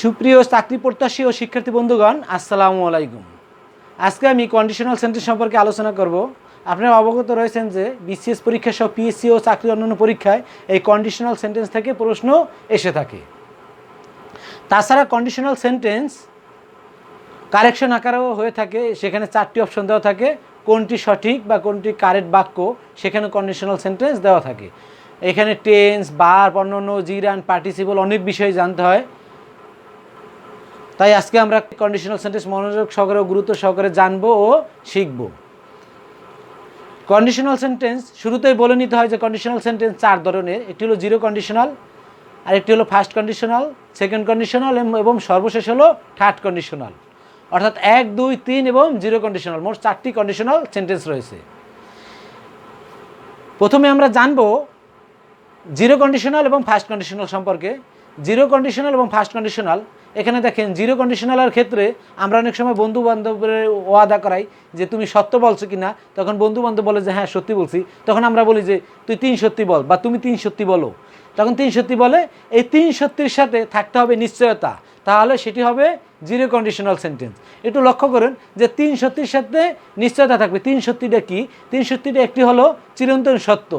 সুপ্রিয় চাকরি প্রত্যাশী ও শিক্ষার্থী বন্ধুগণ, আসসালামু আলাইকুম। আজকে আমি কন্ডিশনাল সেন্টেন্স সম্পর্কে আলোচনা করব। আপনারা অবগত রয়েছেন যে বিসিএস পরীক্ষা সহ পিএসসি ও চাকরি অন্যান্য পরীক্ষায় এই কন্ডিশনাল সেন্টেন্স থেকে প্রশ্ন এসে থাকে। তাছাড়া কন্ডিশনাল সেন্টেন্স কারেকশন আকারেও হয়ে থাকে, সেখানে 4টি অপশন দেওয়া থাকে, কোনটি সঠিক বা কোনটি কারেক্ট বাক্য সেখানে কন্ডিশনাল সেন্টেন্স দেওয়া থাকে। এখানে টেন্স, ভার্ব, অন্যান্য জিরান, পার্টিসিপল অনেক বিষয় জানতে হয়। তাই আজকে আমরা কন্ডিশনাল সেন্টেন্স মনোযোগ সহকারে ও গুরুত্ব সহকারে জানবো ও শিখব। কন্ডিশনাল সেন্টেন্স শুরুতেই বলে নিতে হয় যে কন্ডিশনাল সেন্টেন্স 4 ধরনের। একটি হলো জিরো কন্ডিশনাল, আর একটি হলো ফার্স্ট কন্ডিশনাল, সেকেন্ড কন্ডিশনাল এবং সর্বশেষ হলো থার্ড কন্ডিশনাল। অর্থাৎ 1, 2, 3 এবং জিরো কন্ডিশনাল, মোট 4টি কন্ডিশনাল সেন্টেন্স রয়েছে। প্রথমে আমরা জানবো জিরো কন্ডিশনাল এবং ফার্স্ট কন্ডিশনাল সম্পর্কে। জিরো কন্ডিশনাল এবং ফার্স্ট কন্ডিশনাল, এখানে দেখেন জিরো কন্ডিশনালের ক্ষেত্রে আমরা অনেক সময় বন্ধু বান্ধবের ওয়াদা করাই যে তুমি সত্য বলছো কি না। তখন বন্ধু বান্ধব বলে যে হ্যাঁ সত্যি বলছি, তখন আমরা বলি যে তুই 3 সত্যি বল বা তুমি 3 সত্যি বলো। তখন 3 সত্যি বলে, এই 3 সত্যির সাথে থাকতে হবে নিশ্চয়তা, তাহলে সেটি হবে জিরো কন্ডিশনাল সেন্টেন্স। একটু লক্ষ্য করুন যে 3 সত্যির সাথে নিশ্চয়তা থাকবে। 3 সত্যিটা কি? 3 সত্যিটা একটি হলো চিরন্তন সত্য,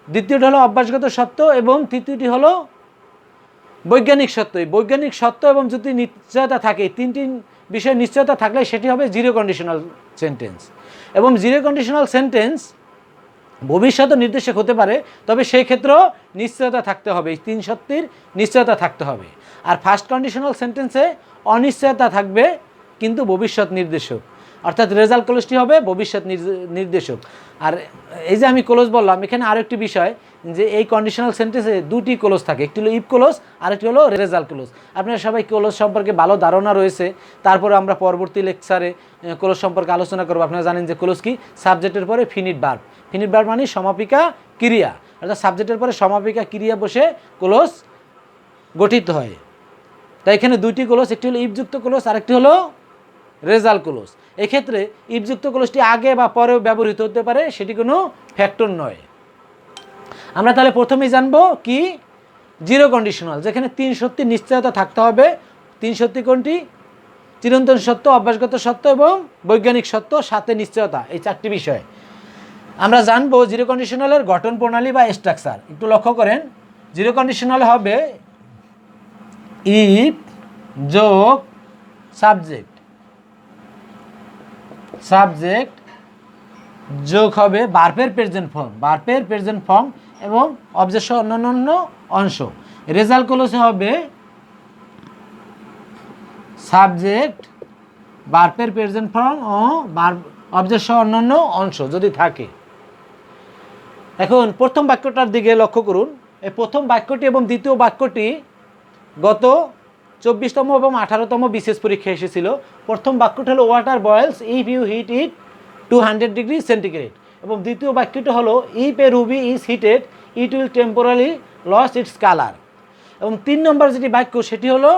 দ্বিতীয়টি হলো অভ্যাসগত সত্য এবং তৃতীয়টি হলো বৈজ্ঞানিক সত্য। এই বৈজ্ঞানিক সত্য এবং যদি নিশ্চয়তা থাকে, 3টি বিষয়ে নিশ্চয়তা থাকলে সেটি হবে জিরো কন্ডিশনাল সেন্টেন্স। এবং জিরো কন্ডিশনাল সেন্টেন্স ভবিষ্যৎ নির্দেশক হতে পারে, তবে সেই ক্ষেত্রেও নিশ্চয়তা থাকতে হবে, এই 3 সত্যির নিশ্চয়তা থাকতে হবে। আর ফার্স্ট কন্ডিশনাল সেন্টেন্সে অনিশ্চয়তা থাকবে কিন্তু ভবিষ্যৎ নির্দেশক, অর্থাৎ রেজাল্ট ক্লোজটি হবে ভবিষ্যৎ নির্দেশক। আর এই যে আমি ক্লোজ বললাম, এখানে আরেকটি বিষয় যে এই কন্ডিশনাল সেন্টেন্সে 2টি ক্লোজ থাকে, একটি হলো ইফ ক্লোজ আর একটি হলো রেজাল্ট ক্লোজ। আপনারা সবাই ক্লোজ সম্পর্কে ভালো ধারণা রয়েছে, তারপরে আমরা পরবর্তী লেকচারে ক্লোজ সম্পর্কে আলোচনা করব। আপনারা জানেন যে ক্লোজ কি? সাবজেক্টের পরে ফিনিট ভার্ব। ফিনিট ভার্ব মানে সমাপিকা ক্রিয়া, অর্থাৎ সাবজেক্টের পরে সমাপিকা ক্রিয়া বসে ক্লোজ গঠিত হয়। তাই এখানে 2টি ক্লোজ, একটি হলো ইফযুক্ত ক্লোজ আর একটি হলো রেজাল্ট ক্লোজ। এক্ষেত্রে ইফযুক্ত ক্লোজটি আগে বা পরেও ব্যবহৃত হতে পারে, সেটি কোনো ফ্যাক্টর নয়। আমরা তাহলে প্রথমেই জানবো কি? জিরো কন্ডিশনাল, যেখানে 3 সত্যি নিশ্চয়তা থাকতে হবে। 3 সত্যি কোনটি? চিরন্তন সত্য, অভ্যাসগত সত্য এবং বৈজ্ঞানিক সত্য, সাথে নিশ্চয়তা, এই 4টি বিষয় আমরা জানবো। জিরো কন্ডিশনালের গঠন প্রণালী বা স্ট্রাকচার একটু লক্ষ্য করেন। জিরো কন্ডিশনাল হবে ইফ যোগ সাবজেক্ট, সাবজেক্ট যোগ হবে ভার্বের প্রেজেন্ট ফর্ম এবং অবজেক্ট সহ অন্যান্য অংশ। রেজাল্ট ক্লোজে হবে সাবজেক্ট, ভার্বের প্রেজেন্ট ফর্ম ও অবজেক্ট সহ অন্যান্য অংশ যদি থাকে। এখন প্রথম বাক্যটার দিকে লক্ষ্য করুন। এই প্রথম বাক্যটি এবং দ্বিতীয় বাক্যটি গত 24তম এবং 18তম বিসিএস পরীক্ষা এসেছিল। প্রথম বাক্যটি হলো water boils if you heat it 200 degree centigrade, এবং দ্বিতীয় বাক্যটি হলো if a ruby is heated it will temporary lose its colour. এবং 3 নম্বর যেটি বাক্য সেটি হলো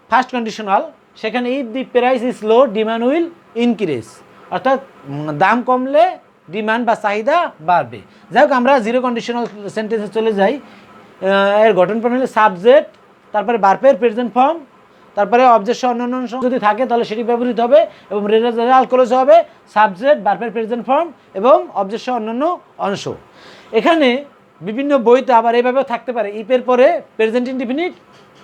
ফার্স্ট কন্ডিশনাল, সেখানে if the price is low demand will increase, অর্থাৎ দাম কমলে ডিমান্ড বা চাহিদা বাড়বে। যাই হোক, আমরা জিরো কন্ডিশনাল সেন্টেন্সে চলে যাই। এর গঠন প্রণালী সাবজেক্ট, তারপরে ভার্বের প্রেজেন্ট ফর্ম, তারপরে অবজেক্ট সহ অন্যান্য অংশ যদি থাকে তাহলে সেটি ব্যবহৃত হবে, এবং রেজাল্ট ক্লোজ হবে সাবজেক্ট, ভার্বের প্রেজেন্ট ফর্ম এবং অবজেক্ট সহ অন্যান্য অংশ। এখানে বিভিন্ন বইতে আবার এইভাবেও থাকতে পারে, ইফের পরে প্রেজেন্ট ইনডিফিনিট,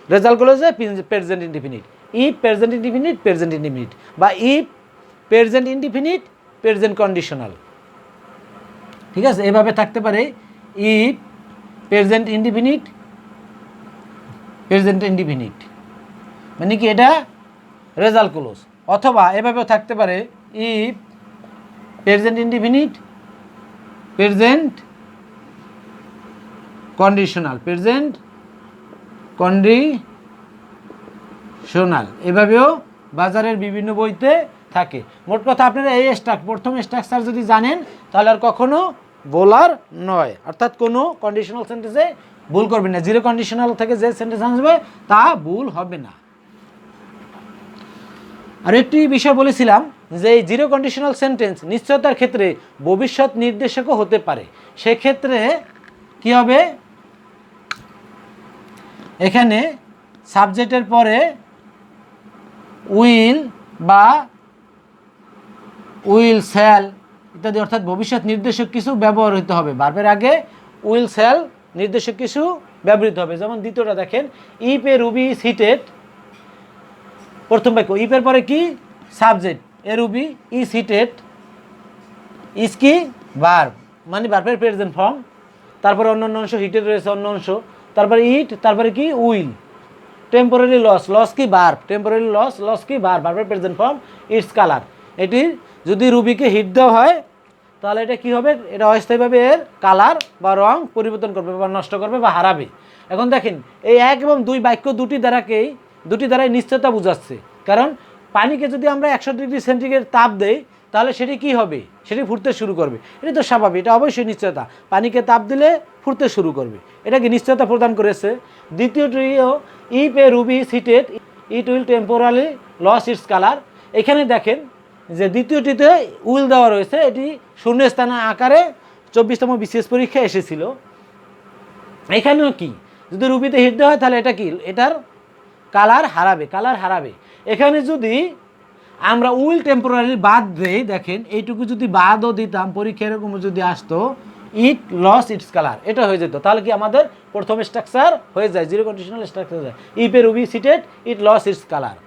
রেজাল্ট ক্লোজে present indefinite, if present indefinite present indefinite, বা if present indefinite present conditional. ঠিক আছে, এভাবে থাকতে পারে if present indefinite present indefinite, মানে কি এটা রেজাল্ট ক্লোজ। অথবা এভাবেও থাকতে পারে if present indefinite present conditional, present conditional, এভাবেও বাজারের বিভিন্ন বইতে থাকে। মোট কথা আপনারা এই প্রথম স্ট্রাকচার যদি জানেন তাহলে আর কখনো বলার নয়, অর্থাৎ কোনো কন্ডিশনাল সেন্টেন্সে ভুল করবেন না। জিরো কন্ডিশনাল থেকে যে সেন্টেন্স আসবে তা ভুল হবে না। আর একটি বিষয় বলেছিলাম যে এই জিরো কন্ডিশনাল সেন্টেন্স নিশ্চয়তার ক্ষেত্রে ভবিষ্যৎ নির্দেশকও হতে পারে। সেক্ষেত্রে কি হবে? এখানে সাবজেক্টের পরে উইল বা উইল শ্যাল ইত্যাদি অর্থাৎ ভবিষ্যৎ নির্দেশক কিছু ব্যবহৃত হবে। ভার্বের আগে উইল শ্যাল নির্দেশক কিছু ব্যবহৃত হবে। যেমন দ্বিতীয়টা দেখেন, if a ruby is heated, প্রথম বাক্য ইফের পরে কি subject, A ruby is heated, is কি ভার্ব মানে ভার্বের প্রেজেন্ট ফর্ম, তারপরে অন্য অংশ হিটেড রয়েছে অন্য অংশ, তারপরে ইট, তারপরে কি উইল, টেম্পোরারি লস, লস কি ভার্ব, টেম্পোরারি লস, লস কি ভার্ব, ভার্বের প্রেজেন্ট ফর্ম, ইটস কালার। এটি যদি রুবিকে হিট দেওয়া হয় তাহলে এটা কি হবে, এটা অস্থায়ীভাবে এর কালার বা রং পরিবর্তন করবে বা নষ্ট করবে বা হারাবে। এখন দেখেন এই 1 এবং 2 বাক্য দুটি দ্বারাই নিশ্চয়তা বোঝাচ্ছে। কারণ পানিকে যদি আমরা 100 ডিগ্রি সেন্টিগ্রেড তাপ দেই তাহলে সেটি কি হবে, সেটি ফুটতে শুরু করবে। এটা তো স্বাভাবিক, এটা অবশ্যই নিশ্চয়তা, পানিকে তাপ দিলে ফুটতে শুরু করবে, এটাকে নিশ্চয়তা প্রদান করেছে। দ্বিতীয়টিও if a ruby is heated it will temporally lose its colour. এখানে দেখেন যে দ্বিতীয়টিতে উইল দেওয়া রয়েছে, এটি শূন্যস্থান আকারে 24তম বিসিএস পরীক্ষায় এসেছিল। এখানেও কি যদি রুবিতে হিট দেওয়া হয় তাহলে এটা কি, এটার কালার হারাবে। এখানে যদি আমরা উইল টেম্পোরারি বাদ দেই, দেখেন এইটুকু যদি বাদও দিতাম পরীক্ষা এরকম যদি আসতো ইট লস ইটস কালার, এটা হয়ে যেত, তাহলে কি আমাদের প্রথম স্ট্রাকচার হয়ে যায়, জিরো কন্ডিশনাল স্ট্রাকচার হয়ে যায়, if a ruby heated it lose its colour,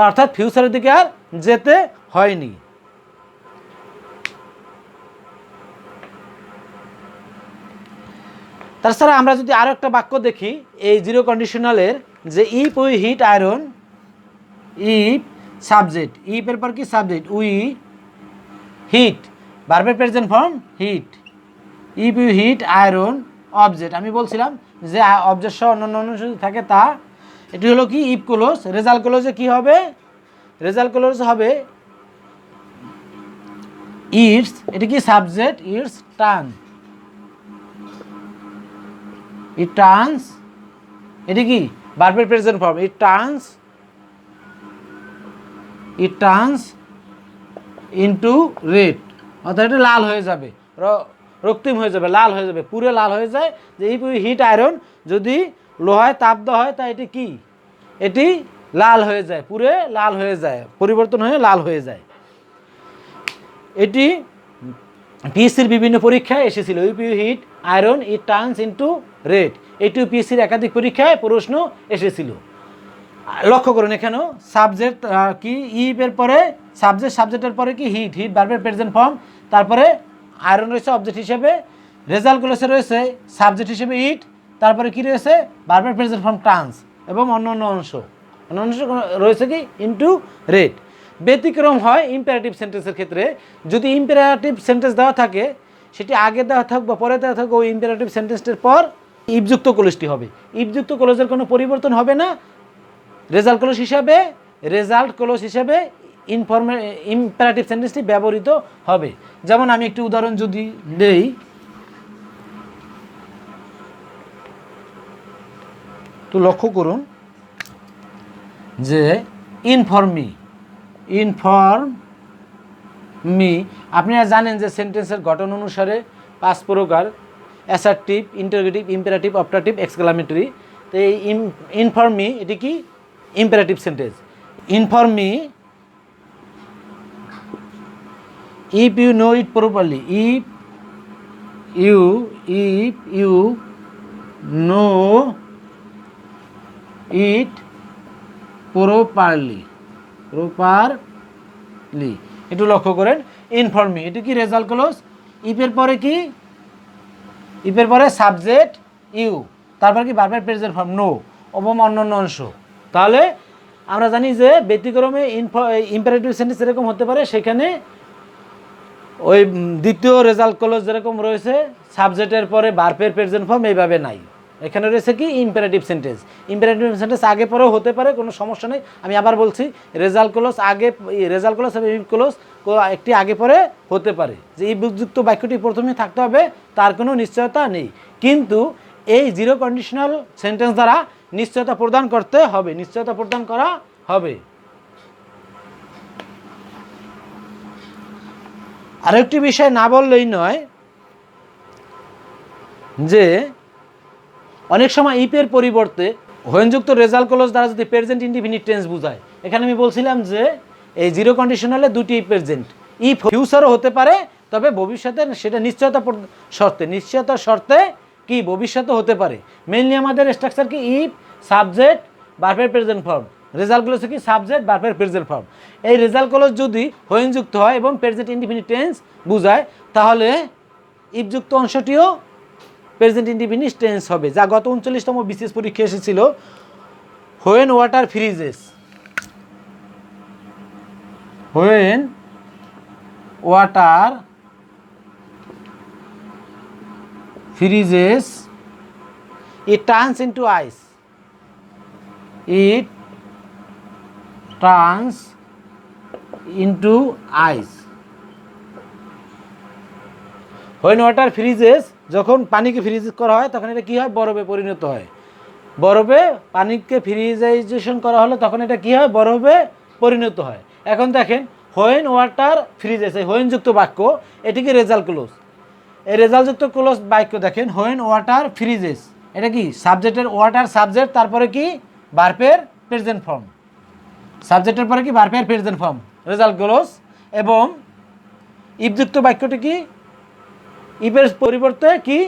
অর্থাৎ ফিউচারের দিকে আর যেতে হয়নি। তাছাড়া আমরা যদি আরও একটা বাক্য দেখি এই জিরো কন্ডিশনালের, যে if we heat iron, if subject, ইফের পর কি সাবজেক্ট, উই হিট ভার্বের present form heat, if you heat iron object, আমি বলছিলাম যে অবজেক্ট সহ অন্যান্য যদি থাকে তা, এটি হলো কি ইফ ক্লোজ। রেজাল্ট ক্লোজে কি হবে, রেজাল্ট ক্লোজ হবে ইটস, এটি কি subject, it's turn, it turns, এটি কি ভার্বের প্রেজেন্ট ফর্ম, ইট টার্নস ইনটু রেড, অর্থাৎ এটা লাল হয়ে যাবে, রক্তিম হয়ে যাবে, লাল হয়ে যাবে, পুরো লাল হয়ে যায়। যে ইফ ইউ হিট আয়রন, যদি লোহায় তাপ দেওয়া হয় তা এটি কি, এটি লাল হয়ে যায়, পুরে লাল হয়ে যায়, পরিবর্তন হয়ে লাল হয়ে যায়। এটি পিএসসির বিভিন্ন পরীক্ষায় এসেছিল, if you heat iron it turns into red, এটিও পিএসসির একাধিক পরীক্ষায় প্রশ্ন এসেছিল। লক্ষ্য করুন এখানেও সাবজেক্ট কি ইফের পরে সাবজেক্টের পরে কি হিট ভার্বের প্রেজেন্ট ফর্ম, তারপরে আয়রন রয়েছে অবজেক্ট হিসেবে, রেজাল্ট ক্লোজে রয়েছে সাবজেক্ট হিসেবে ইট, তারপরে কি রয়েছে ভার্বের প্রেজেন্ট ফর্ম টার্নস, এবং অন্য অংশ রয়েছে কি ইনটু রেড। ব্যতিক্রম হয় ইম্পারেটিভ সেন্টেন্সের ক্ষেত্রে, যদি ইম্পারেটিভ সেন্টেন্স দেওয়া থাকে সেটি আগে দেওয়া থাক বা পরে দেওয়া থাক, ওই ইম্পারেটিভ সেন্টেন্সটির পর ইফযুক্ত ক্লোজটি হবে, ইফযুক্ত ক্লোজের কোনো পরিবর্তন হবে না, রেজাল্ট ক্লোজ হিসেবে ইম্পারেটিভ সেন্টেন্সটি ব্যবহৃত হবে। যেমন আমি একটি উদাহরণ যদি দেই, তো লক্ষ্য করুন যে ইনফর্ম মি, আপনারা জানেন যে সেন্টেন্সের গঠন অনুসারে 5 প্রকার, assertive, interrogative, imperative, optative, exclamatory. তো এই ইনফর্ম মি এটি কি imperative sentence. Inform me if you know it properly, if you know it properly, একটু লক্ষ্য করেন ইনফর্ম মি, এটি কি রেজাল্ট ক্লোজ, ইফের পরে কি, ইফের পরে সাবজেক্ট ইউ, তারপর কি ভার্বের প্রেজেন্ট ফর্ম নো এবং অন্যান্য অংশ। তাহলে আমরা জানি যে ব্যতিক্রমে ইম্পারেটিভ সেন্টেন্স এরকম হতে পারে, সেখানে ওই দ্বিতীয় রেজাল্ট ক্লোজ যেরকম রয়েছে সাবজেক্টের পরে ভার্বের প্রেজেন্ট ফর্ম এইভাবে নাই, এখানে রয়েছে কি ইম্পারেটিভ সেন্টেন্স। ইম্পারেটিভ সেন্টেন্স আগে পরেও হতে পারে, কোনো সমস্যা নেই। আমি আবার বলছি রেজাল্ট ক্লোজ এবং ইফ ক্লোজ একটি আগে পরে হতে পারে, যে ইফযুক্ত বাক্যটি প্রথমে থাকতে হবে তার কোনো নিশ্চয়তা নেই, কিন্তু এই জিরো কন্ডিশনাল সেন্টেন্স দ্বারা নিশ্চয়তা প্রদান করা হবে। আরেকটি বিষয় না বললেই নয়, যে অনেক সময় ইফের পরিবর্তে হোয়েনযুক্ত রেজাল্ট ক্লজ দ্বারা যদি প্রেজেন্ট ইনডিফিনিট টেন্স বোঝায়, এখানে আমি বলছিলাম যে এই জিরো কন্ডিশনালে দুটি প্রেজেন্ট, ইফ ফিউচারও হতে পারে, তবে ভবিষ্যতে সেটা নিশ্চয়তার শর্তে কি ভবিষ্যতে হতে পারে। মেইনলি আমাদের স্ট্রাকচার কি ইফ সাবজেক্ট ভার্বের প্রেজেন্ট ফর্ম, রেজাল্ট ক্লজ কি সাবজেক্ট ভার্বের প্রেজেন্ট ফর্ম। এই রেজাল্ট ক্লজ যদি হোয়েনযুক্ত হয় এবং প্রেজেন্ট ইনডিফিনিট টেন্স বোঝায়, তাহলে ইফযুক্ত অংশটিও প্রেজেন্ট ইনডিফিনিট টেন্স হবে, যা গত 39তম বিসিএস পরীক্ষা এসেছিল। When water freezes, when water freezes it turns into ice, it turns into ice. When water freezes, যখন পানিকে ফ্রিজ করা হয় তখন এটা কী হয়, বরফে পরিণত হয়। বরফে পানিকে ফ্রিজাইজেশন করা হলে তখন এটা কী হয়, বরফে পরিণত হয়। এখন দেখেন হোয়েন ওয়াটার ফ্রিজেস, এই হোয়েনযুক্ত বাক্য, এটি কি রেজাল্ট ক্লোজ। এই রেজাল্টযুক্ত ক্লোজ বাক্য দেখেন হোয়েন ওয়াটার ফ্রিজেস, এটা কি সাবজেক্টের ওয়াটার সাবজেক্ট, তারপরে কি ভার্বের প্রেজেন্ট ফর্ম, সাবজেক্টের পরে কি ভার্বের প্রেজেন্ট ফর্ম রেজাল্ট ক্লোজ। এবং ইফযুক্ত বাক্যটি কি, ইফের পরিবর্তে কি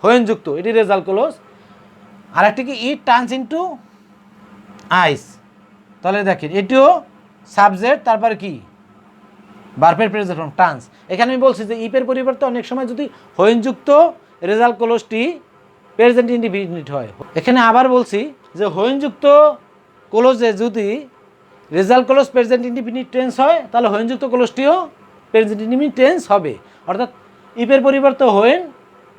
হোয়েনযুক্ত, এটি রেজাল্ট ক্লোজ। আর একটি কি ইট টার্নস ইনটু আইস, তাহলে দেখেন এটিও সাবজেক্ট, তারপরে কি ভার্বের প্রেজেন্ট ফর্ম টার্নস। এখানে আমি বলছি যে ইফের পরিবর্তে অনেক সময় যদি হোয়েনযুক্ত রেজাল্ট ক্লোজটি প্রেজেন্ট ইনডিফিনিট হয়। এখানে আবার বলছি যে হোয়েনযুক্ত ক্লোজে যদি result close present indefinite tense হয়, তাহলে হোয়েনযুক্ত ক্লোজটিও প্রেজেন্ট ইনডিফিনিট টেন্স হবে। অর্থাৎ ইফের পরিবর্তে হোয়েন,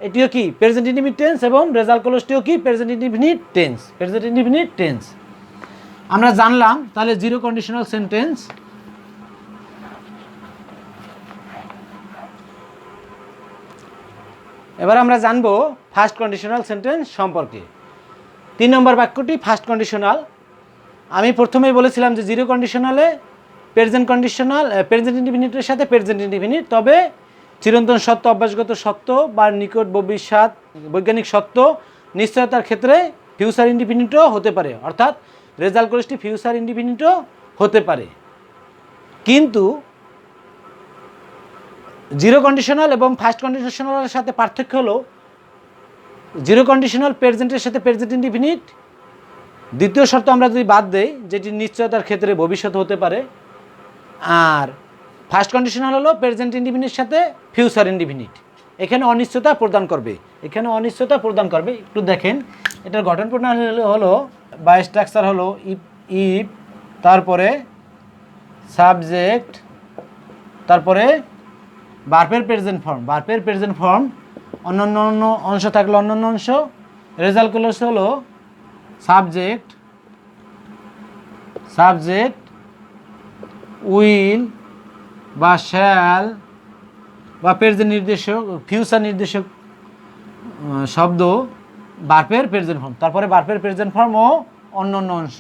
এটিও কি প্রেজেন্ট ইনডিফিনিট টেন্স, এবং রেজাল্ট ক্লোজটিও কি present indefinite tense, present indefinite tense আমরা জানলাম। তাহলে জিরো কন্ডিশনাল সেন্টেন্স। এবার আমরা জানবো ফার্স্ট কন্ডিশনাল সেন্টেন্স সম্পর্কে। 3 নম্বর বাক্যটি ফার্স্ট কন্ডিশনাল। আমি প্রথমেই বলেছিলাম যে জিরো কন্ডিশনালে প্রেজেন্ট কন্ডিশনাল প্রেজেন্ট ইনডিফিনিটের সাথে প্রেজেন্ট ইনডিফিনিট, তবে চিরন্তন সত্য, অভ্যাসগত সত্য বা নিকট ভবিষ্যৎ বৈজ্ঞানিক সত্য নিশ্চয়তার ক্ষেত্রে ফিউচার ইনডিফিনিটও হতে পারে, অর্থাৎ রেজাল্ট ক্লোজটি ফিউচার ইনডিফিনিটও হতে পারে। কিন্তু জিরো কন্ডিশনাল এবং ফার্স্ট কন্ডিশনালের সাথে পার্থক্য হলো, জিরো কন্ডিশনাল প্রেজেন্টের সাথে প্রেজেন্ট ইনডিফিনিট দ্বিতীয় শর্ত আমরা যদি বাদ দেই, যেটি নিশ্চয়তার ক্ষেত্রে ভবিষ্যৎ হতে পারে, আর ফার্স্ট কন্ডিশনাল হলো প্রেজেন্ট ইনডিফিনিটের সাথে ফিউচার ইনডিফিনিট, এখানে অনিশ্চয়তা প্রদান করবে, এখানে অনিশ্চয়তা প্রদান করবে। একটু দেখেন এটার গঠন প্রণালী হলো বা স্ট্রাকচার হলো ইফ তারপরে সাবজেক্ট, তারপরে ভার্বের প্রেজেন্ট ফর্ম, ভার্বের প্রেজেন্ট ফর্ম, অন্য অংশ থাকলে অন্য অংশ। রেজাল্ট ক্লোজ হলো সাবজেক্ট উইল বা শ্যাল বা প্রেজেন্ট নির্দেশক, ফিউচার নির্দেশক শব্দ, ভার্বের প্রেজেন্ট ফর্ম, তারপরে ভার্বের প্রেজেন্ট ফর্ম ও অন্য অংশ।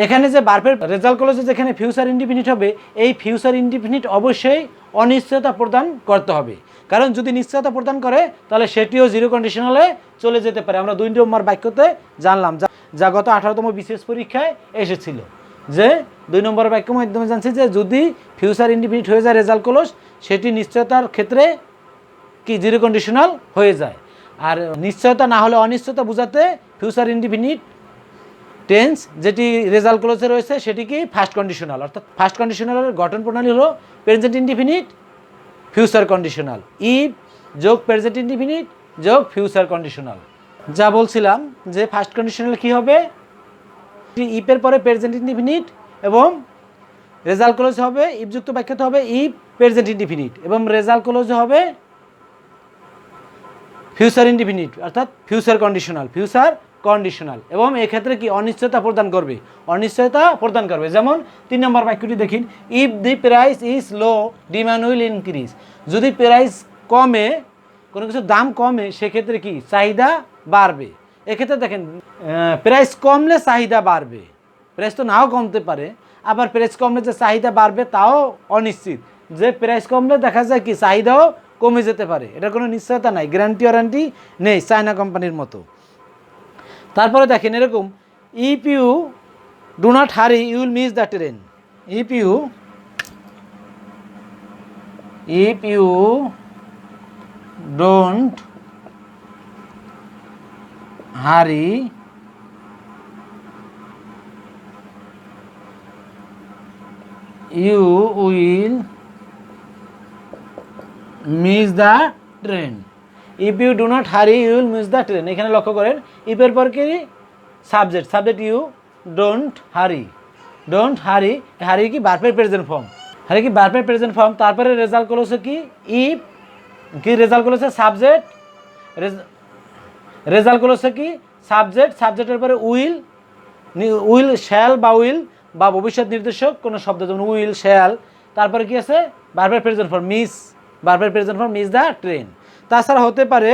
এখানে যে ভার্বের রেজাল্ট ক্লোজে যেখানে ফিউচার ইনডিফিনিট হবে, এই ফিউচার ইনডিফিনিট অবশ্যই অনিশ্চয়তা প্রদান করতে হবে, কারণ যদি নিশ্চয়তা প্রদান করে তাহলে সেটিও জিরো কন্ডিশনালে চলে যেতে পারে। আমরা 2 নম্বর বাক্যতে জানলাম, যা গত 18তম বিসিএস পরীক্ষায় এসেছিল, যে 2 নম্বর বাক্যের মাধ্যমে জানছি যে যদি ফিউচার ইনডিফিনিট হয়ে যায় রেজাল্ট ক্লোজ, সেটি নিশ্চয়তার ক্ষেত্রে কি জিরো কন্ডিশনাল হয়ে যায়। আর নিশ্চয়তা না হলে অনিশ্চয়তা বোঝাতে ফিউচার ইনডিফিনিট টেন্স যেটি রেজাল্ট ক্লোজে রয়েছে সেটি কি ফার্স্ট কন্ডিশনাল। অর্থাৎ ফার্স্ট কন্ডিশনালের গঠন প্রণালী হলো present indefinite future conditional, if যোগ প্রেজেন্ট ইনডিফিনিট যোগ ফিউচার কন্ডিশনাল। যা বলছিলাম যে ফার্স্ট কন্ডিশনাল কি হবে, ইফের পরে প্রেজেন্ট ইনডিফিনিট এবং রেজাল্ট ক্লোজ হবে, ইফযুক্ত বাক্যতে হবে ইফ প্রেজেন্ট ইনডিফিনিট, এবং রেজাল্ট ক্লোজ হবে ফিউচার ইনডিফিনিট অর্থাৎ ফিউচার কন্ডিশনাল, এবং এক্ষেত্রে কি অনিশ্চয়তা প্রদান করবে। যেমন 3 নম্বর বাক্যটি দেখুন, if the price is low demand will increase. যদি প্রাইস কমে, কোনো কিছু দাম কমে, সেক্ষেত্রে কি চাহিদা বাড়বে। এক্ষেত্রে দেখেন প্রাইস কমলে চাহিদা বাড়বে, প্রাইস তো নাও কমতে পারে, আবার প্রাইস কমলে যে চাহিদা বাড়বে তাও অনিশ্চিত, যে প্রাইস কমলে দেখা যায় কি চাহিদাও কমে যেতে পারে, এটার কোনো নিশ্চয়তা নাই, গ্যারান্টি ওয়ারান্টি নেই চায়না কোম্পানির মতো। তারপরে দেখেন এরকম, if you do not hurry you will miss the train. If you don't hurry you will miss the train. If you do not hurry you will miss the train. এখানে লক্ষ্য করেন ইফের পর কি সাবজেক্ট ইউ, ডোন্ট হারি, hurry কি ভার্বের present form, তারপরে result clause কি ইফ, কি result clause subject, result clause কি সাবজেক্টের পরে উইল শ্যাল বা ভবিষ্যৎ নির্দেশক কোনো শব্দ, যেমন উইল শ্যাল, তারপরে কি আছে ভার্বের present form miss the train. তাছাড়া হতে পারে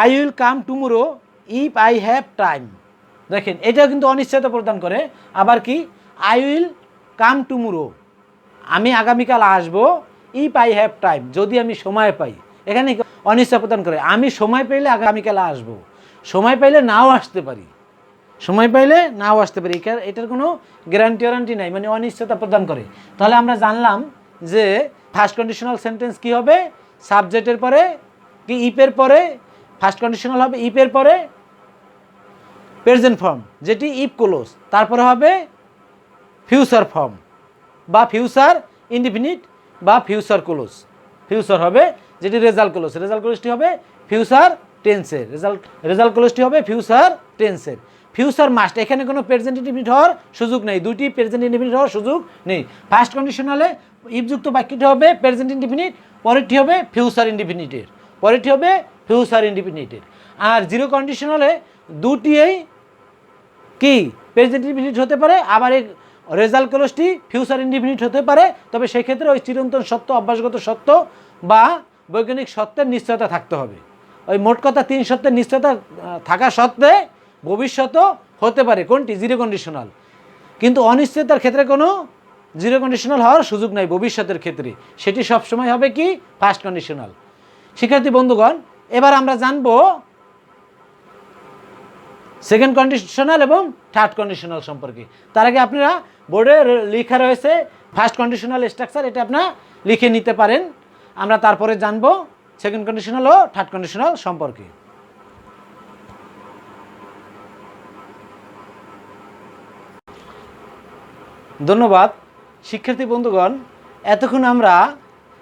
I will come tomorrow if I have time. দেখেন এটাও কিন্তু অনিশ্চয়তা প্রদান করে। আবার কি আই উইল কাম টুমোরো, আমি আগামীকাল আসবো, ইফ আই হ্যাভ টাইম, যদি আমি সময় পাই। এখানে অনিশ্চয়তা প্রদান করে, আমি সময় পেলে আগামীকাল আসবো, সময় পাইলে নাও আসতে পারি, এটার কোনো গ্যারান্টি নাই, মানে অনিশ্চয়তা প্রদান করে। তাহলে আমরা জানলাম যে ফার্স্ট কন্ডিশনাল সেন্টেন্স কি হবে, সাবজেক্টের পরে কি ইফের পরে ফার্স্ট কন্ডিশনাল হবে, ইফের পরে প্রেজেন্ট ফর্ম যেটি ইফ ক্লোজ, তারপরে হবে ফিউচার ফর্ম বা ফিউচার ইনডিফিনিট বা ফিউচার ক্লোজ, ফিউচার হবে যেটি রেজাল্ট ক্লোজটি হবে ফিউচার টেন্সের, রেজাল্ট ক্লোজটি হবে ফিউচার টেন্সের। ফিউচার মাস্ট, এখানে কোনো প্রেজেন্ট ইনডিফিনিট হওয়ার সুযোগ নেই, দুইটি প্রেজেন্ট ইনডিফিনিট হওয়ার সুযোগ নেই। ফার্স্ট কন্ডিশনালে ইফযুক্ত বাক্যটি হবে প্রেজেন্ট ইনডিফিনিট, পরেরটি হবে ফিউচার ইনডিফিনিটের, আর জিরো কন্ডিশনালে দুটিই কি প্রেজেন্ট ইনডিফিনিট হতে পারে, আবার এই রেজাল্ট ক্লজটি ফিউচার ইনডিফিনিট হতে পারে। তবে সেক্ষেত্রে ওই চিরন্তন সত্য, অভ্যাসগত সত্য বা বৈজ্ঞানিক সত্যের নিশ্চয়তা থাকতে হবে। ওই মোট কথা 3 সত্যের নিশ্চয়তা থাকা সত্ত্বে ভবিষ্যতও হতে পারে কোনটি, জিরো কন্ডিশনাল। কিন্তু অনিশ্চয়তার ক্ষেত্রে কোনো জিরো কন্ডিশনাল হওয়ার সুযোগ নাই ভবিষ্যতের ক্ষেত্রে, সেটি সবসময় হবে কি ফার্স্ট কন্ডিশনাল। শিক্ষার্থী বন্ধুগণ, এবার আমরা জানবো সেকেন্ড কন্ডিশনাল এবং থার্ড কন্ডিশনাল সম্পর্কে। তার আগে আপনারা বোর্ডে লেখা রয়েছে ফার্স্ট কন্ডিশনাল স্ট্রাকচার, এটা আপনারা লিখে নিতে পারেন। আমরা তারপরে জানবো সেকেন্ড কন্ডিশনাল ও থার্ড কন্ডিশনাল সম্পর্কে। ধন্যবাদ শিক্ষার্থী বন্ধুগণ, এতক্ষণ আমরা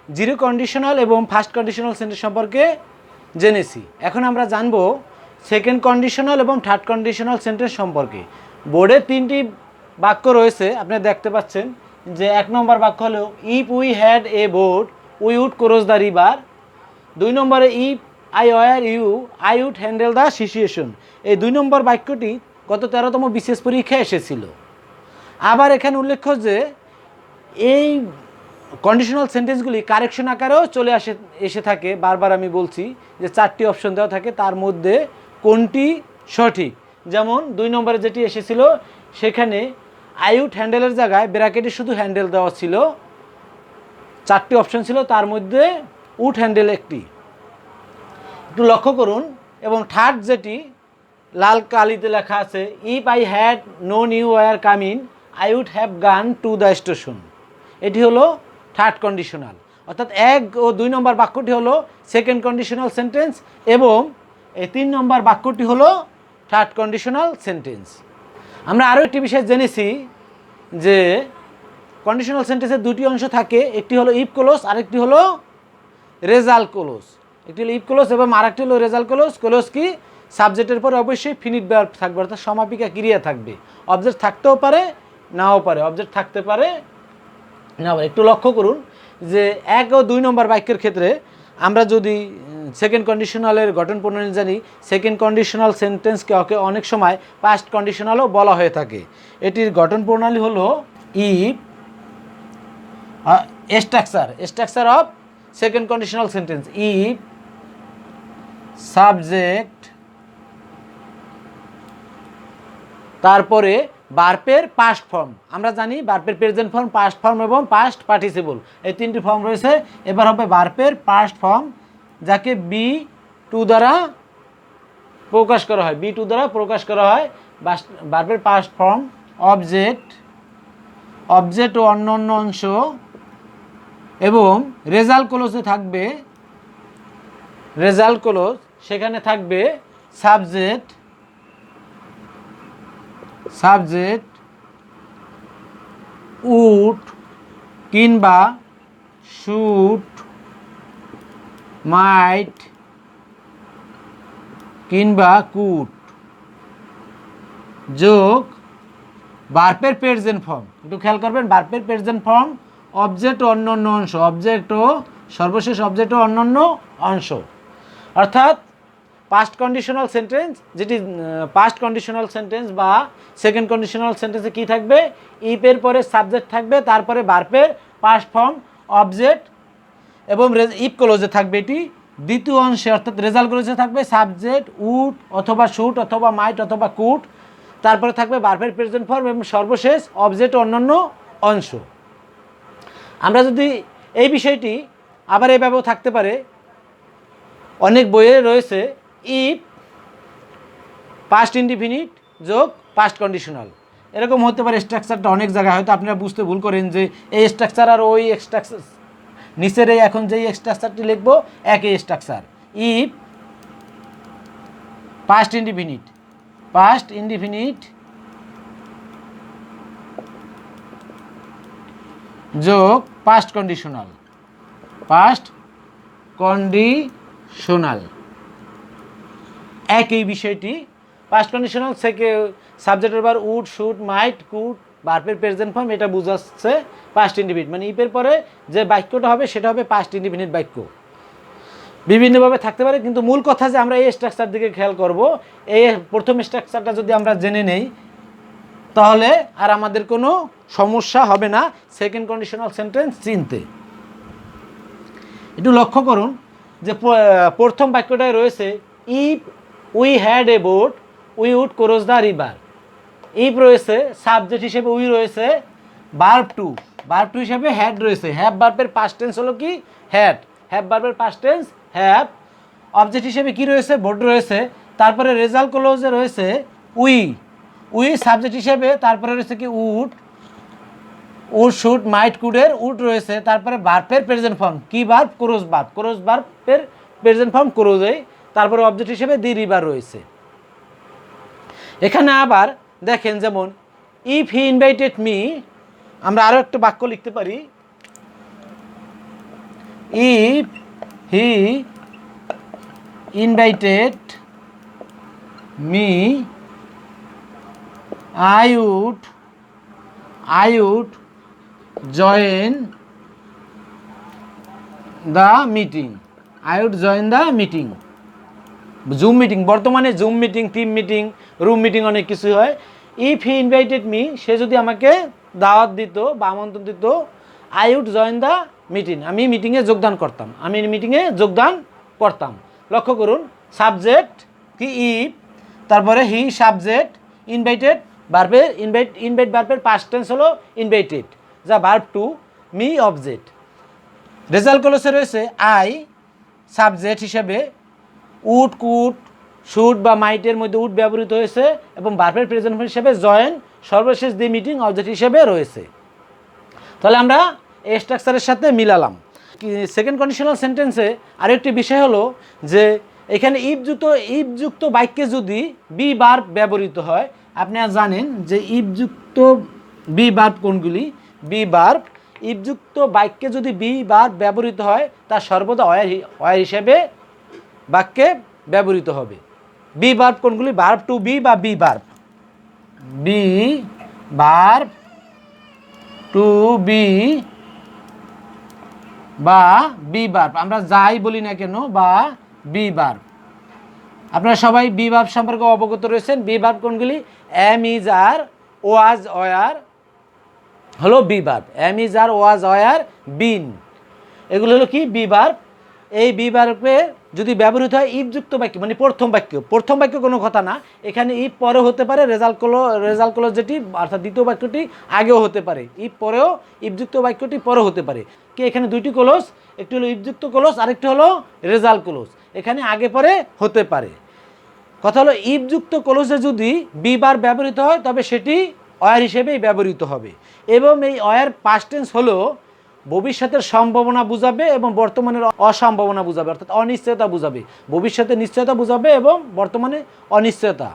জিরো কন্ডিশনাল এবং ফার্স্ট কন্ডিশনাল সেন্টেন্স সম্পর্কে জেনেছি। এখন আমরা জানবো সেকেন্ড কন্ডিশনাল এবং থার্ড কন্ডিশনাল সেন্টেন্স সম্পর্কে। বোর্ডে 3টি বাক্য রয়েছে, আপনারা দেখতে পাচ্ছেন যে 1 নম্বর বাক্য হলো if we had a boat we would cross the river. 2 নম্বরে if I were you I would handle the situation. এই 2 নম্বর বাক্যটি গত 13তম বিশেষ পরীক্ষায় এসেছিল। আবার এখানে উল্লেখ্য যে এই কন্ডিশনাল সেন্টেন্সগুলি কারেকশন আকারেও চলে এসে থাকে। বারবার আমি বলছি যে 4টি অপশন দেওয়া থাকে, তার মধ্যে কোনটি সঠিক। যেমন 2 নম্বরে যেটি এসেছিল সেখানে আই উড হ্যান্ডেলের জায়গায় ব্র্যাকেটে শুধু হ্যান্ডেল দেওয়া ছিল। 4টি অপশন ছিল, তার মধ্যে উড হ্যান্ডেল একটি, একটু লক্ষ্য করুন। এবং থার্ড যেটি লাল কালিতে লেখা আছে if I had known you were coming I would have gone to the station, এটি হলো থার্ড কন্ডিশনাল। অর্থাৎ 1 ও 2 নম্বর বাক্যটি হলো সেকেন্ড কন্ডিশনাল সেন্টেন্স এবং এই 3 নম্বর বাক্যটি হলো থার্ড কন্ডিশনাল সেন্টেন্স। আমরা আরও একটি বিষয় জেনেছি যে কন্ডিশনাল সেন্টেন্সের 2টি অংশ থাকে, একটি হলো ইফ ক্লোজ, আরেকটি হলো রেজাল্ট ক্লোজ। একটি হলো ইফ ক্লোজ এবং আরেকটি হলো রেজাল্ট ক্লোজ। ক্লোজ কি সাবজেক্টের পরে অবশ্যই ফিনিট ভার্ব থাকবে, অর্থাৎ সমাপিকা ক্রিয়া থাকবে। অবজেক্ট থাকতেও পারে নাও পারে, অবজেক্ট থাকতে পারে না পারে। একটু লক্ষ্য করুন যে 1 ও 2 নম্বর বাক্যের ক্ষেত্রে আমরা যদি সেকেন্ড কন্ডিশনালের গঠন প্রণালী জানি, সেকেন্ড কন্ডিশনাল সেন্টেন্সকে অনেক সময় পাস্ট কন্ডিশনালও বলা হয়ে থাকে। এটির গঠন প্রণালী হলো if structure of second conditional sentence if subject, তারপরে ভার্বের পাস্ট ফর্ম। আমরা জানি ভার্বের প্রেজেন্ট ফর্ম, পাস্ট ফর্ম এবং পাস্ট পার্টিসিপল, এই 3টি ফর্ম রয়েছে। এবার হবে ভার্বের পাস্ট ফর্ম, যাকে বি টু দ্বারা প্রকাশ করা হয়, বি টু দ্বারা প্রকাশ করা হয় ভার্বের পাস্ট ফর্ম অবজেক্ট ও অন্যান্য অংশ, এবং রেজাল্ট ক্লোজে থাকবে রেজাল্ট ক্লোজ, সেখানে থাকবে সাবজেক্ট উড কিংবা শুড, মাইট কিংবা কুড, যোগ ভার্বের প্রেজেন্ট ফর্ম। একটু খেয়াল করবেন, ভার্বের প্রেজেন্ট ফর্ম অবজেক্ট ও অন্যান্য অংশ, অবজেক্ট ও সর্বশেষ অবজেক্ট ও অন্যান্য অংশ। অর্থাৎ পাস্ট কন্ডিশনাল সেন্টেন্স, যেটি পাস্ট কন্ডিশনাল সেন্টেন্স বা সেকেন্ড কন্ডিশনাল সেন্টেন্সে কী থাকবে, ইফের পরে সাবজেক্ট থাকবে, তারপরে ভার্বের পাস্ট ফর্ম অবজেক্ট এবং ইফ ক্লোজে থাকবে এটি দ্বিতীয় অংশে, অর্থাৎ রেজাল্ট ক্লোজে থাকবে সাবজেক্ট উড অথবা শুড অথবা মাইট অথবা কুড, তারপরে থাকবে ভার্বের প্রেজেন্ট ফর্ম এবং সর্বশেষ অবজেক্ট অন্যান্য অংশ। আমরা যদি এই বিষয়টি আবার এভাবেও থাকতে পারে, অনেক বইয়ে রয়েছে ইফ পাস্ট ইনডিফিনিট যোগ পাস্ট কন্ডিশনাল, এরকম হতে পারে। স্ট্রাকচারটা অনেক জায়গায় হয়তো আপনারা বুঝতে ভুল করেন যে এই স্ট্রাকচার আর ওই স্ট্রাকচার, নিচের এই এখন যেই স্ট্রাকচারটি লিখবো একই স্ট্রাকচার। ইফ পাস্ট ইনডিফিনিট যোগ পাস্ট কন্ডিশনাল একই বিষয়টি। পাস্ট কন্ডিশনাল থেকে সাবজেক্টের বার উড শুড মাইট কুড, ভার্বের প্রেজেন্ট ফর্ম, এটা বুঝাচ্ছে পাস্ট ইনডিফিনিট, মানে ইফের পরে যে বাক্যটা হবে সেটা হবে পাস্ট ইনডিফিনিট বাক্য। বিভিন্নভাবে থাকতে পারে, কিন্তু মূল কথা যে আমরা এই স্ট্রাকচার দিকে খেয়াল করব। এই প্রথম স্ট্রাকচারটা যদি আমরা জেনে নেই তাহলে আর আমাদের কোনো সমস্যা হবে না সেকেন্ড কন্ডিশনাল সেন্টেন্স চিনতে। একটু লক্ষ্য করুন যে প্রথম বাক্যটায় রয়েছে if we had a boat we would cross the river. If রয়েছে, সাবজেক্ট হিসেবে উই রয়েছে, ভার্ব টু হিসেবে হ্যাড রয়েছে। হ্যাভ ভার্বের পাস্ট টেন্স হলো কি হ্যাড, হ্যাভ ভার্বের পাস্ট টেন্স হ্যাভ। অবজেক্ট হিসেবে কি রয়েছে, বোট রয়েছে। তারপরে রেজাল্ট ক্লোজে রয়েছে উই সাবজেক্ট হিসেবে, তারপরে রয়েছে কি উড শুড মাইট কুডের উড রয়েছে। তারপরে ভার্বের প্রেজেন্ট ফর্ম কি ভার্ব, ক্রস ভার্বের প্রেজেন্ট ফর্ম ক্রোজে। তারপরে অবজেক্ট হিসেবে দি রিভার রয়েছে। এখানে আবার দেখেন, যেমন ইফ হি ইনভাইটেড মি, আমরা আরও একটা বাক্য লিখতে পারি, if he invited me I would join the meeting. Zoom meeting, বর্তমানে Zoom meeting, team meeting, room meeting অনেক কিছু হয়। ইফ হি ইনভাইটেড মি, সে যদি আমাকে দাওয়াত দিত বা আমন্ত্রণ দিত, I would join the meeting, আমি মিটিংয়ে যোগদান করতাম। লক্ষ্য করুন, সাবজেক্ট কি ইফ, তারপরে হি সাবজেক্ট, ইনভাইটেড ভার্বের ইনভাইট ভার্বের পাস্ট টেন্স হলো ইনভাইটেড, যা verb two, me object. Result ক্লোজে রয়েছে আই সাবজেক্ট হিসেবে, উড কুড শুড বা মাইটের মধ্যে উড ব্যবহৃত হয়েছে, এবং ভার্বের প্রেজেন্ট হিসেবে জয়েন, সর্বশেষ দি মিটিং অবজেক্ট হিসেবে রয়েছে। তাহলে আমরা এই স্ট্রাকচারের সাথে মিলালাম। সেকেন্ড কন্ডিশনাল সেন্টেন্সে আরেকটি বিষয় হলো যে এখানে ইফযুক্ত বাক্যে যদি বি ভার্ব ব্যবহৃত হয়, আপনারা জানেন যে ইফযুক্ত বি ভার্ব কোনগুলি। বি ভার্ব ইফযুক্ত বাক্যে যদি বি ভার্ব ব্যবহৃত হয়, তা সর্বদা অয়ার হিসেবে বাক্যে ব্যবহৃত হবে। বি ভার্ব কোনগুলি, ভার্ব টু বি বা be verb, be verb to be বা বি ভার্ব, আমরা যাই বলি না কেন, বা বি ভার্ব। আপনারা সবাই বি ভার্ব সম্পর্কে অবগত রয়েছেন। বি ভার্ব কোনগুলি, am is are was were হলো be verb, am is are was were been, এগুলো হলো কি বি ভার্ব। এই বি ভার্বে যদি ব্যবহৃত হয় ইফযুক্ত বাক্য, মানে প্রথম বাক্য কোনো কথা না, এখানে ইফ পরে হতে পারে, রেজাল্ট ক্লোজ যেটি অর্থাৎ দ্বিতীয় বাক্যটি আগেও হতে পারে, ইফ পরেও ইফযুক্ত বাক্যটি পরে হতে পারে। কি এখানে দুইটি ক্লোজ, একটি হলো ইফযুক্ত ক্লোজ, আরেকটি হলো রেজাল্ট ক্লোজ, এখানে আগে পরে হতে পারে। কথা হলো ইফযুক্ত ক্লোজে যদি বি বার ব্যবহৃত হয় তবে সেটি অয়ার হিসেবেই ব্যবহৃত হবে এবং এই অয়ার পাস্ট টেন্স হলো ভবিষ্যতের সম্ভাবনা বুঝাবে এবং বর্তমানের অসম্ভাবনা বুঝাবে, অর্থাৎ অনিশ্চয়তা বুঝাবে। ভবিষ্যতের নিশ্চয়তা বুঝাবে এবং বর্তমানে অনিশ্চয়তা,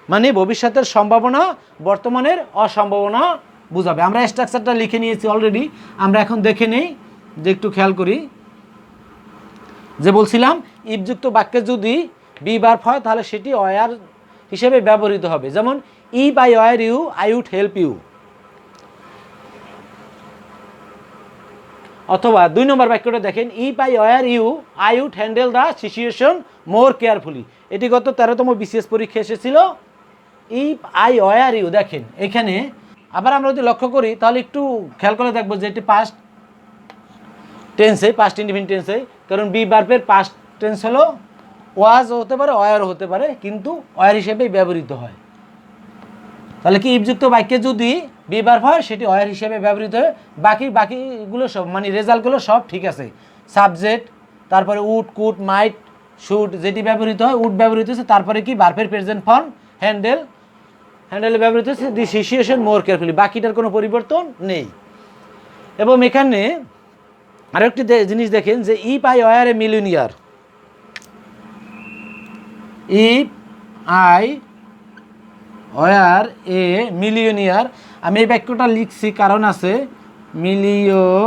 মানে ভবিষ্যতের সম্ভাবনা বর্তমানের অসম্ভাবনা বুঝাবে। আমরা স্ট্রাকচারটা লিখে নিয়েছি অলরেডি, আমরা এখন দেখে নেই যে একটু খেয়াল করি। যে বলছিলাম ইফযুক্ত বাক্যে যদি বি ভার্ব হয় তাহলে সেটি অয়ার হিসেবে ব্যবহৃত হবে। যেমন if I were you I would help you, অথবা 2 নম্বর বাক্যটা দেখেন if I were you I would handle the situation more carefully. এটি গত 13তম বিসিএস পরীক্ষা এসেছিল। ইফ আই ওয়ার ইউ, দেখেন এখানে আবার আমরা যদি লক্ষ্য করি তাহলে একটু খেয়াল করে দেখবো যে এটি পাস্ট টেন্সে, পাস্ট ইনডিফিনিট টেন্সে, কারণ বি ভার্বের পাস্ট টেন্স হলো ওয়াজ হতে পারে ওয়ারও হতে পারে, কিন্তু ওয়ার হিসেবেই ব্যবহৃত হয়। তাহলে কি ইফযুক্ত বাক্যে যদি বি ভার্ব হয় সেটি ওয়ার হিসেবে ব্যবহৃত হয়। বাকিগুলো সব মানে রেজাল্টগুলো সব ঠিক আছে। সাবজেক্ট, তারপরে উড, কুড, মাইট, শুড যেটি ব্যবহৃত হয়, উড ব্যবহৃত হচ্ছে, তারপরে কি ভার্বের প্রেজেন্ট ফর্ম হ্যান্ডেলে ব্যবহৃত হচ্ছে দি সিচুয়েশন মোর কেয়ারফুলি, বাকিটার কোনো পরিবর্তন নেই। এবং এখানে আরেকটি জিনিস দেখেন যে if I were a millionaire, if I were a millionaire, আমি এই বাক্যটা লিখছি কারণ আছে millionaire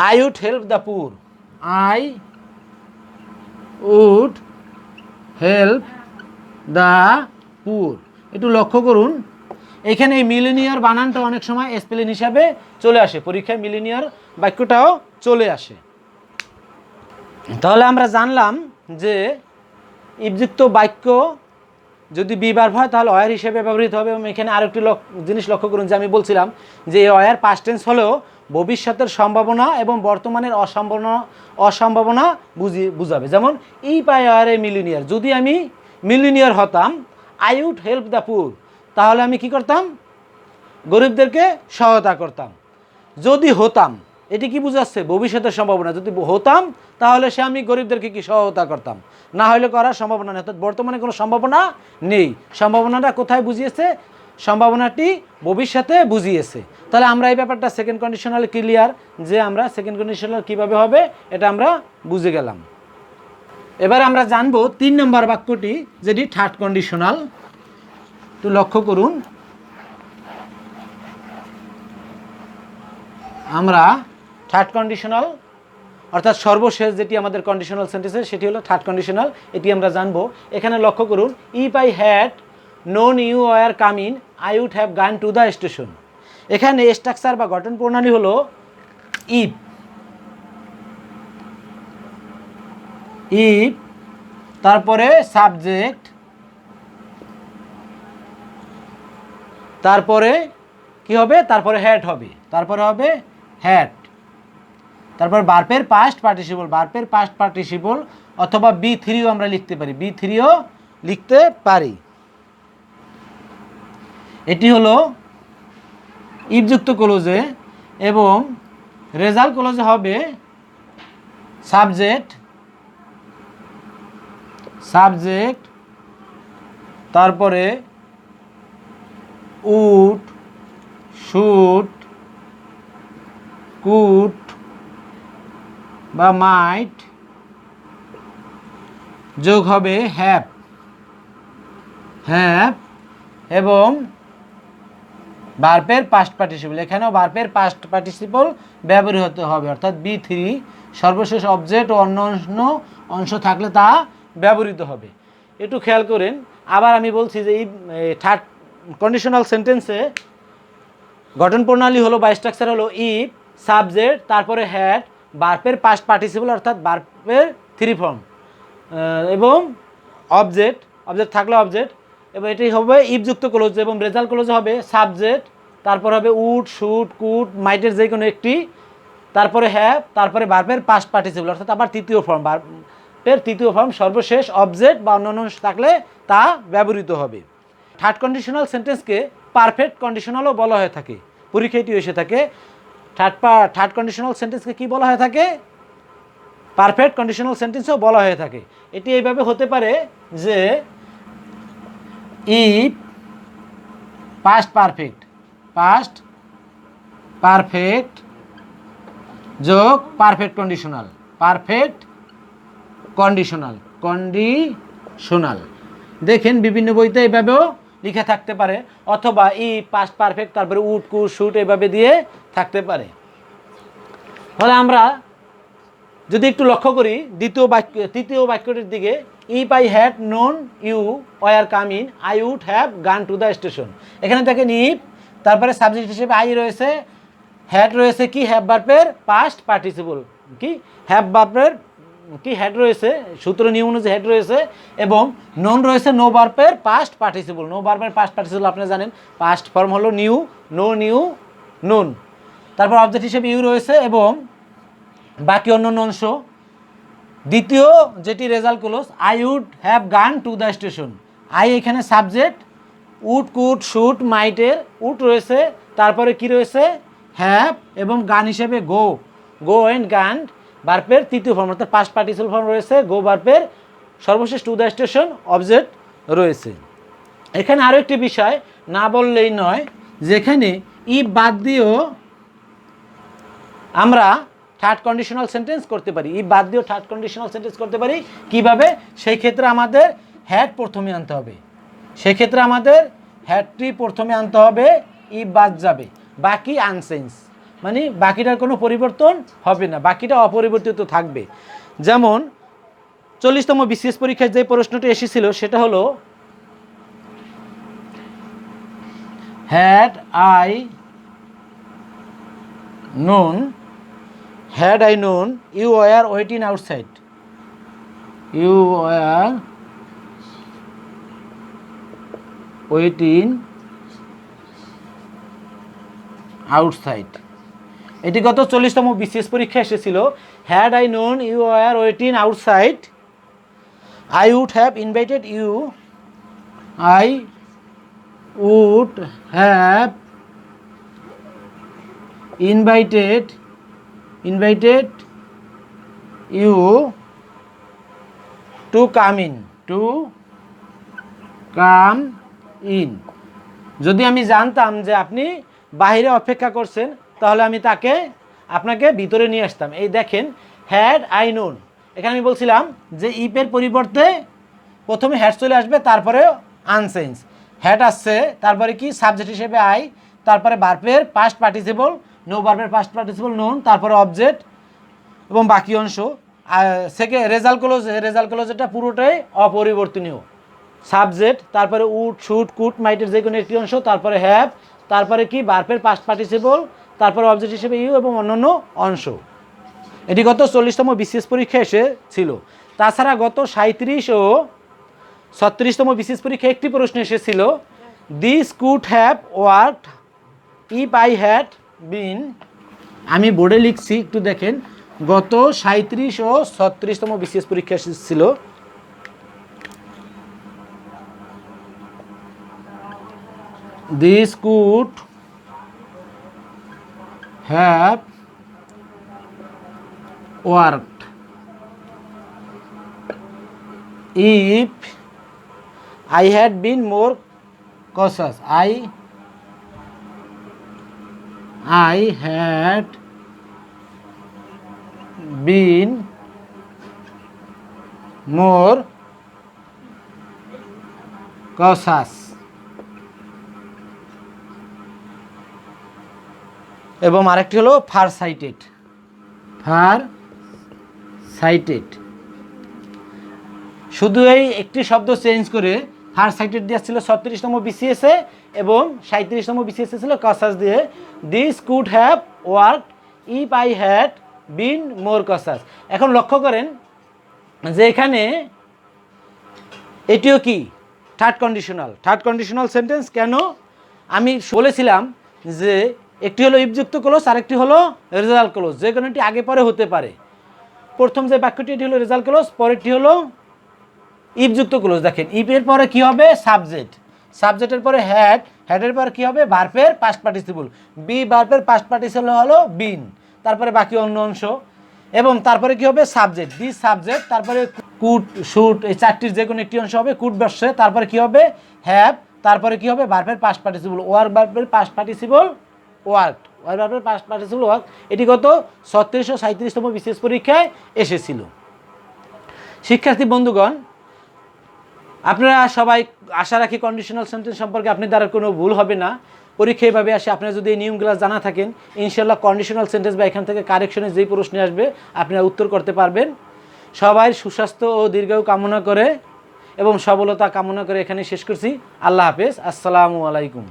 I would help the poor, I would help the poor. একটু লক্ষ্য করুন এখানে এই মিলিনিয়ার বানানটা অনেক সময় স্পেলিং হিসাবে চলে আসে, পরীক্ষায় মিলিনিয়ার বাক্যটাও চলে আসে। তাহলে আমরা জানলাম যে ইফযুক্ত বাক্য যদি বি ভার্ব হয় তাহলে অয়ার হিসেবে ব্যবহৃত হবে। এবং এখানে আরেকটি জিনিস লক্ষ্য করুন যে আমি বলছিলাম যে এই অয়ার পাস্ট টেন্স হলেও ভবিষ্যতের সম্ভাবনা এবং বর্তমানের অসম্ভাবনা বুঝাবে। যেমন if I were a millionaire, যদি আমি মিলিয়নিয়ার হতাম, আই উড হেল্প দ্য পুর, তাহলে আমি কি করতাম? গরিবদেরকে সহায়তা করতাম। যদি হতাম, এটি কি বুঝাচ্ছে? ভবিষ্যতের সম্ভাবনা। যদি হতাম তাহলে আমি গরিবদেরকে কি সহায়তা করতাম, না হলে করার সম্ভাবনা নেই, অর্থাৎ বর্তমানে কোনো সম্ভাবনা নেই। সম্ভাবনাটা কোথায় বুঝিয়েছে? সম্ভাবনাটি ভবিষ্যতে বুঝিয়েছে। তাহলে আমরা এই ব্যাপারটা সেকেন্ড কন্ডিশনাল ক্লিয়ার, যে আমরা সেকেন্ড কন্ডিশনাল কীভাবে হবে এটা আমরা বুঝে গেলাম। এবার আমরা জানবো 3 নম্বর বাক্যটি, যেটি থার্ড কন্ডিশনাল। একটু লক্ষ্য করুন, আমরা থার্ড কন্ডিশনাল অর্থাৎ সর্বশেষ যেটি আমাদের কন্ডিশনাল সেন্টেন্সের সেটি হলো থার্ড কন্ডিশনাল, এটি আমরা জানবো। এখানে লক্ষ্য করুন, if I had known you were coming I would have gone to the station. এখানে স্ট্রাকচার বা গঠন প্রণালী হলো ইফ, তারপরে সাবজেক্ট, তারপরে কি হবে? তারপরে হ্যাড হবে, তারপরে হবে হ্যাড, তারপর ভার্বের পাস্ট পার্টিসিপল, অথবা B3ও আমরা লিখতে পারি, B3ও লিখতে পারি। এটি হলো ইফযুক্ত ক্লোজে। এবং রেজাল্ট ক্লোজে হবে সাবজেক্ট, তারপরে উড, শুড, কুড বা মাইট, যোগ হবে হ্যাভ, এবং ভার্বের পাস্ট পার্টিসিপল। এখানেও ভার্বের পাস্ট পার্টিসিপল ব্যবহৃত হবে, অর্থাৎ B3 সর্বশেষ অবজেক্ট ও অন্য অংশ থাকলে তা ব্যবহৃত হবে। একটু খেয়াল করেন, আবার আমি বলছি যে এই থার্ড কন্ডিশনাল সেন্টেন্সে গঠন প্রণালী হলো বা স্ট্রাকচার হলো ইফ, সাবজেক্ট, তারপরে হ্যাড, ভার্বের পাস্ট পার্টিসিপল অর্থাৎ ভার্বের 3 ফর্ম, এবং অবজেক্ট থাকলে অবজেক্ট, এবং এটি হবে ইফযুক্ত ক্লোজ। এবং রেজাল্ট ক্লোজ হবে সাবজেক্ট, তারপর হবে উড, শুড, কুড, মাইটের যে কোনো একটি, তারপরে হ্যাভ, তারপরে ভার্বের পাস্ট পার্টিসিপল অর্থাৎ আবার তৃতীয় ফর্ম, সর্বশেষ অবজেক্ট বা অন্যান্য থাকলে তা ব্যবহৃত হবে। থার্ড কন্ডিশনাল সেন্টেন্সকে পারফেক্ট কন্ডিশনালও বলা হয়ে থাকে, পরীক্ষায় এটি এসে থাকে। থার্ড কন্ডিশনাল সেন্টেন্সকে কি বলা হয়ে থাকে? পারফেক্ট কন্ডিশনাল সেন্টেন্সও বলা হয়ে থাকে। এটি এইভাবে হতে পারে যে ইফ পাস্ট পারফেক্ট যোগ পারফেক্ট কন্ডিশনাল দেখেন বিভিন্ন বইতে এইভাবেও লিখে থাকতে পারে, অথবা পাস্ট পারফেক্ট তারপরে উড কুড শুড এভাবে দিয়ে থাকতে পারে। তাহলে আমরা যদি একটু লক্ষ্য করি তৃতীয় বাক্যটির দিকে, if I had known you were coming I would have gone to the station. এখানে দেখেন ইফ, তারপরে সাবজেক্ট হিসেবে আই রয়েছে, হ্যাড রয়েছে কি হ্যাভ ভার্বের পাস্ট পার্টিসিপল, কি হ্যাভ ভার্বের কি হ্যাড রয়েছে, সূত্র নিয়ম অনুযায়ী হ্যাড রয়েছে, এবং নোন রয়েছে নো ভার্বের পাস্ট পার্টিসিপল। নো ভার্বের পাস্ট পার্টিসিপল আপনারা জানেন পাস্ট ফর্ম হলো নিউ, নো নিউ নোন। তারপর অবজেক্ট হিসেবে ইউ রয়েছে এবং বাকি অন্য অংশ। দ্বিতীয় যেটি result clause, I would have gone to the station. I এখানে সাবজেক্ট, উড কুড শুড মাইটের উড রয়েছে, তারপরে কি রয়েছে হ্যাভ, এবং গান হিসেবে গো অ্যান্ড গান ভার্বের তৃতীয় ফর্ম অর্থাৎ পাস্ট পার্টিসিপল ফর্ম রয়েছে, গো ভার্বের সর্বশেষ টু দ্য স্টেশন অবজেক্ট রয়েছে। এখানে আরও একটি বিষয় না বললেই নয়, যেখানে ইফ বাদ দিয়েও আমরা থার্ড কন্ডিশনাল সেন্টেন্স করতে পারি। ইফ বাদ দিয়েও থার্ড কন্ডিশনাল সেন্টেন্স করতে পারি কিভাবে? সেই ক্ষেত্রে আমাদের হ্যাড প্রথমে আনতে হবে, সেক্ষেত্রে আমাদের হ্যাডটি প্রথমে আনতে হবে, ইফ বাদ যাবে, বাকি আনচেঞ্জ, মানে বাকিটার কোনো পরিবর্তন হবে না, বাকিটা অপরিবর্তিত থাকবে। যেমন 40তম বিসিএস পরীক্ষায় যে প্রশ্নটি এসেছিল সেটা হলো, had I known you were waiting outside, এটি গত 40তম বিসিএস পরীক্ষা এসেছিল। Had I known you were waiting outside I would have invited you to come in. যদি আমি জানতাম যে আপনি বাইরে অপেক্ষা করছেন, তাহলে আমি আপনাকে ভিতরে নিয়ে আসতাম। এই দেখেন হ্যাড আই নোন, এখানে আমি বলছিলাম যে ইফের পরিবর্তে প্রথমে হ্যাড চলে আসবে, তারপরে আনচেঞ্জ হ্যাড আসছে, তারপরে কি সাবজেক্ট হিসেবে আই, তারপরে ভার্বের পাস্ট পার্টিসিপল, নো ভার্বের পাস্ট পার্টিসিপল নোন, তারপরে অবজেক্ট এবং বাকি অংশ। রেজাল্ট ক্লোজ এটা পুরোটাই অপরিবর্তনীয়। সাবজেক্ট, তারপরে উড শুড কুড মাইটের যে কোনো একটি অংশ, তারপরে হ্যাভ, তারপরে কি ভার্বের পাস্ট পার্টিসিপল, তারপরে অবজেক্ট হিসেবে ইউ এবং অন্যান্য অংশ। এটি গত 40তম বিসিএস পরীক্ষা এসেছিল। তাছাড়া গত 37 ও 36তম বিসিএস পরীক্ষা একটি প্রশ্ন এসেছিল, this could have worked if I had been. আমি বোর্ডে লিখছি, একটু দেখেন। গত 37 ও 36তম বিসিএস পরীক্ষা এসেছিল। This could have worked if I had been more cautious. I had been more cautious. এবং আরেকটি হলো ফার সাইটেড। শুধু এই একটি শব্দ চেঞ্জ করে ফার সাইটেড দিয়ে ছিল 36তম বিসিএসে এবং 37তম বিসিএসে ছিল কসাস দিয়ে। This could have worked if I had been more cautious. এখন লক্ষ্য করেন যে এখানে এটিও কি থার্ড কন্ডিশনাল সেন্টেন্স। কেন? আমি বলেছিলাম যে একটি হলো ইফযুক্ত ক্লোজ, আরেকটি হলো রেজাল্ট ক্লোজ, যে কোনোটি আগে পরে হতে পারে। প্রথম যে বাক্যটি এটি হলো রেজাল্ট ক্লোজ, পরেরটি হলো ইফযুক্ত ক্লোজ। দেখেন ইফের পরে কি হবে? সাবজেক্ট, সাবজেক্টের পরে হ্যাড, হ্যাডের পর কী হবে ভার্বের পাস্ট পার্টিসিপল, বি ভার্বের পাস্ট পার্টিসিপল হলো বিন, তারপরে বাকি অন্য অংশ, এবং তারপরে কি হবে সাবজেক্ট, দি সাবজেক্ট, তারপরে কুড শুড, এই চারটির যে কোনো একটি অংশ হবে কুড বসছে, তারপরে কি হবে হ্যাভ, তারপরে কি হবে ভার্বের পাস্ট পার্টিসিপল ওয়ার্ক, ভার্বের পাস্ট পার্টিসিপল ওয়ার্কড, ওয়ার্ক ভার্বের পাস্ট পার্টিসিপল ওয়ার্ক। এটি গত 36 ও 37তম বিশেষ পরীক্ষায় এসেছিল। শিক্ষার্থী বন্ধুগণ, আপনারা সবাই আশা রাখি কন্ডিশনাল সেন্টেন্স সম্পর্কে আপনি দ্বারা কোনো ভুল হবে না। পরীক্ষা এভাবে আসে, আপনারা যদি এই নিয়মগুলো জানা থাকেন ইনশাল্লাহ কন্ডিশনাল সেন্টেন্স বা এখান থেকে কারেকশনের যেই প্রশ্ন আসবে আপনারা উত্তর করতে পারবেন। সবাই সুস্বাস্থ্য ও দীর্ঘায়ু কামনা করে এবং সফলতা কামনা করে এখানে শেষ করছি। আল্লাহ হাফেজ, আসসালামু আলাইকুম।